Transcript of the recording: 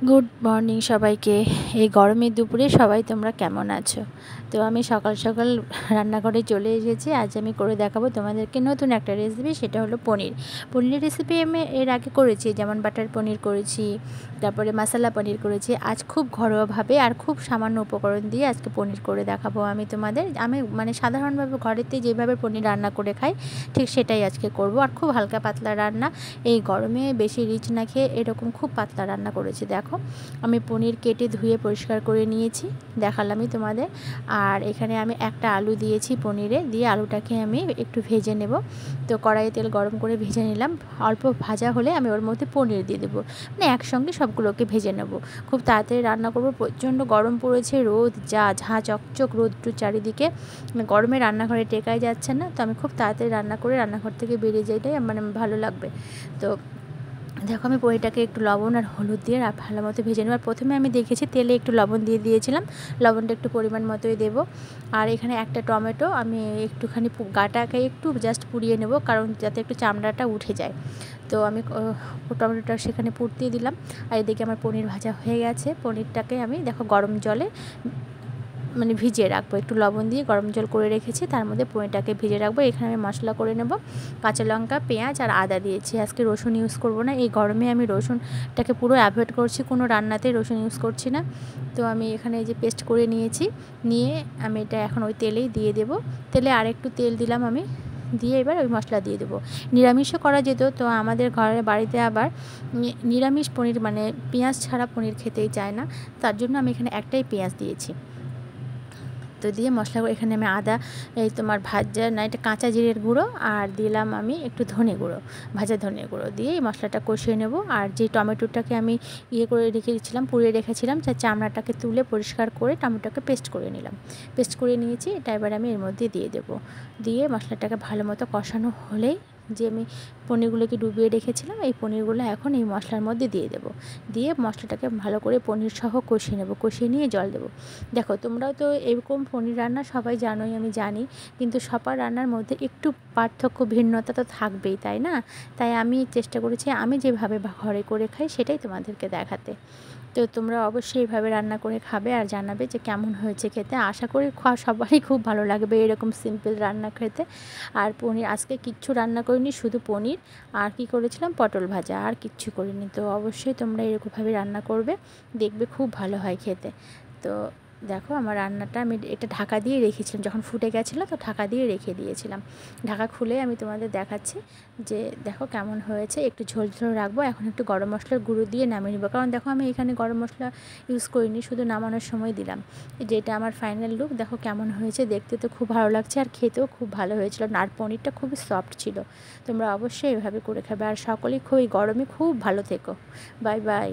Good morning সবাইকে। এই গরমের দুপুরে সবাই তোমরা কেমন আছো? তো আমি সকাল সকাল রান্নাঘরে চলে এসেছি। আজ আমি করে দেখাবো তোমাদেরকে নতুন একটা রেসিপি, সেটা হলো পনির। পনিরের রেসিপি আমি এর আগে করেছি, যেমন বাটার পনির করেছি, তারপরে মশলা পনির করেছি। আজ খুব ঘরোয়াভাবে আর খুব সামান্য উপকরণ দিয়ে আজকে পনির করে দেখাবো আমি তোমাদের। আমি সাধারণভাবে ঘরেতে যেভাবে পনির রান্না করে খাই ঠিক সেটাই আজকে করব। আর খুব হালকা পাতলা রান্না, এই গরমে বেশি রিচ না খেয়ে এরকম খুব পাতলা রান্না করেছি। দেখো আমি পনির কেটে ধুয়ে পরিষ্কার করে নিয়েছি, দেখালামই তোমাদের। আর এখানে আমি একটা আলু দিয়েছি পনিরে, দিয়ে আলুটাকে আমি একটু ভেজে নেব। তো কড়াইয়ে তেল গরম করে ভেজে নিলাম। অল্প ভাজা হলে আমি ওর মধ্যে পনির দিয়ে দেবো, একসঙ্গে সবগুলোকে ভেজে নেব। খুব তাড়াতাড়ি রান্না করব, প্রচণ্ড গরম পড়েছে, রোদ ঝাঁ চকচক রোদ চারিদিকে, গরমে রান্নাঘরে টেকাই যাচ্ছে না। তো আমি খুব তাড়াতাড়ি রান্না করে রান্নাঘর থেকে বেরিয়ে যাইটাই ভালো লাগবে। তো দেখো আমি পনিরটাকে একটু লবণ আর হলুদ দিয়ে ভালো মতো ভেজে নেব। আর প্রথমে আমি দেখেছি তেলে একটু লবণ দিয়ে দিয়েছিলাম, লবণটা একটু পরিমাণ মতোই দেব। আর এখানে একটা টমেটো আমি একটুখানি গাটাকে একটু জাস্ট পুড়িয়ে নেব, কারণ যাতে একটু চামড়াটা উঠে যায়। তো আমি টমেটোটা সেখানে পুড়তে দিলাম। আর এদিকে আমার পনির ভাজা হয়ে গেছে। পনিরটাকে আমি দেখো গরম জলে ভিজিয়ে রাখবো, একটু লবণ দিয়ে গরম জল করে রেখেছি, তার মধ্যে পনিরটাকে ভিজিয়ে রাখবো। এখানে আমি মশলা করে নেব, কাঁচা লঙ্কা, পেঁয়াজ আর আদা দিয়েছি। আজকে রসুন ইউজ করব না, এই গরমে আমি রসুনটাকে পুরো অ্যাভয়েড করছি, কোনো রান্নাতেই রসুন ইউজ করছি না। তো আমি এখানে এই যে পেস্ট করে নিয়েছি, নিয়ে আমি এটা এখন ওই তেলেই দিয়ে দেব। তেলে আর একটু তেল দিলাম আমি, দিয়ে এবার ওই মশলা দিয়ে দেবো। নিরামিষও করা যেত, তো আমাদের ঘরের বাড়িতে আবার নিরামিষ পনির পেঁয়াজ ছাড়া পনির খেতেই চায় না, তার জন্য আমি এখানে একটাই পেঁয়াজ দিয়েছি। তো দিয়ে মশলা এখানে আমি আদা, এই তোমার ভাজা না এটা কাঁচা জিরের গুঁড়ো, আর দিলাম আমি একটু ধনে গুঁড়ো, ভাজা ধনে গুঁড়ো দিয়ে এই মশলাটা কষিয়ে নেব। আর যে টমেটোটাকে আমি করে রেখেছিলাম, পুড়িয়ে রেখেছিলাম, যা চামড়াটাকে তুলে পরিষ্কার করে টমেটোকে পেস্ট করে নিলাম, পেস্ট করে নিয়েছি। এটা এবার আমি এর মধ্যে দিয়ে দেবো। দিয়ে মশলাটাকে ভালো মতো কষানো হলেই যে আমি পনিরগুলোকে ডুবিয়ে রেখেছিলাম, এই পনিরগুলো এখন এই মশলার মধ্যে দিয়ে দেবো। দিয়ে মশলাটাকে ভালো করে পনির সহ কষিয়ে নেব, কষিয়ে নিয়ে জল দেবো। দেখো তোমরাও তো এরকম পনির রান্না সবাই জানোই, আমি জানি, কিন্তু সবার রান্নার মধ্যে একটু পার্থক্য ভিন্নতা তো থাকবেই, তাই না? তাই আমি চেষ্টা করেছি আমি যেভাবে ঘরে করে খাই সেটাই তোমাদেরকে দেখাতে। তো তোমরা অবশ্যই এইভাবে রান্না করে খাবে আর জানাবে যে কেমন হয়েছে খেতে। আশা করি সবারই খুব ভালো লাগবে এরকম সিম্পল রান্না খেতে। আর পনির আজকে কিচ্ছু রান্না করিনি, শুধু পনির আর কি করেছিলাম, পটল ভাজা, আর কিচ্ছু করিনি। তো অবশ্যই তোমরা এরকমভাবে রান্না করবে, দেখবে খুব ভালো হয় খেতে। তো দেখো আমার রান্নাটা আমি এটা ঢাকা দিয়ে রেখেছিলাম, যখন ফুটে গেছিলো তো ঢাকা দিয়ে রেখে দিয়েছিলাম। ঢাকা খুলে আমি তোমাদের দেখাচ্ছি যে দেখো কেমন হয়েছে। একটু ঝোল ঝোল রাখবো, এখন একটু গরম মশলার গুঁড়ো দিয়ে নামিয়ে নেবো, কারণ দেখো আমি এখানে গরম মশলা ইউজ করিনি, শুধু নামানোর সময় দিলাম। যেটা আমার ফাইনাল লুক, দেখো কেমন হয়েছে, দেখতে তো খুব ভালো লাগছে আর খেতেও খুব ভালো হয়েছিল। আর পনিরটা খুবই সফট ছিল। তোমরা অবশ্যই এভাবে করে খাবে, আর সকলেই খুব এই গরমে খুব ভালো থেকো। Bye bye.